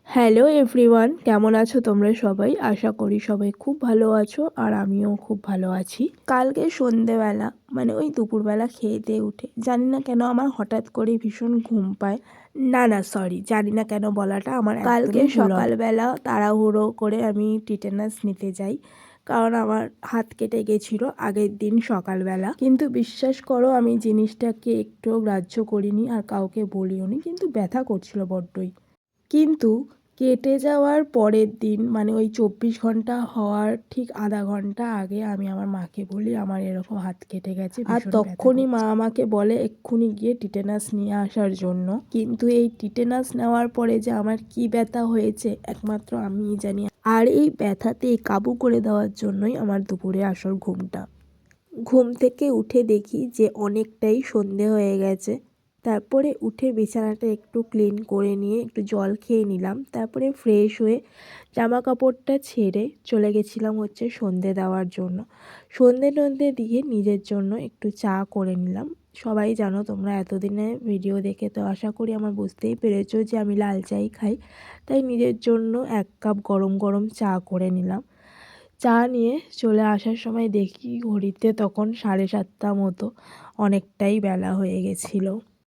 Hello everyone, কেমন আছো তোমরা সবাই? আশা করি সবাই খুব ভালো আছো আর আমিও খুব ভালো আছি। কালকে সন্ধেবেলা মানে ওই দুপুরবেলা খেয়ে দিয়ে উঠে জানি না কেন আমার হঠাৎ করে ভীষণ ঘুম পায়। না সরি, জানি না কেন বলাটা আমার কালকে সকালবেলা তাড়াহুড়ো করে আমি টিটেনাস নিতে যাই, কারণ আমার হাত কেটে গেছিলো আগের দিন সকালবেলা। কিন্তু বিশ্বাস করো আমি জিনিসটাকে একটুও গ্রাহ্য করিনি আর কাউকে বলিওনি, কিন্তু ব্যথা করছিল বড্ডই। কিন্তু কেটে যাওয়ার পরের দিন মানে ওই ২৪ ঘন্টা হওয়ার ঠিক আধা ঘন্টা আগে আমি আমার মাকে বলি আমার এরকম হাত কেটে গেছে, আর তখনই মা আমাকে বলে এক্ষুনি গিয়ে টিটেনাস নিয়ে আসার জন্য। কিন্তু এই টিটেনাস নেওয়ার পরে যে আমার কি ব্যথা হয়েছে একমাত্র আমিই জানি। আর এই ব্যথাতে কাবু করে দেওয়ার জন্যই আমার দুপুরে আসল ঘুমটা। ঘুম থেকে উঠে দেখি যে অনেকটাই সন্ধে হয়ে গেছে। তারপরে উঠে বিছানাটা একটু ক্লিন করে নিয়ে একটু জল খেয়ে নিলাম। তারপরে ফ্রেশ হয়ে জামা কাপড়টা ছেড়ে চলে গেছিলাম হচ্ছে সন্ধে দেওয়ার জন্য। সন্ধে টন্ধে দিয়ে নিজের জন্য একটু চা করে নিলাম। সবাই জানো তোমরা, এতদিনে ভিডিও দেখে তো আশা করি আমার বুঝতেই পেরেছো যে আমি লাল চাই খাই। তাই নিজের জন্য 1 কাপ গরম গরম চা করে নিলাম। চা নিয়ে চলে আসার সময় দেখি ঘড়িতে তখন 7:30 মতো, অনেকটাই বেলা হয়ে গেছিলো।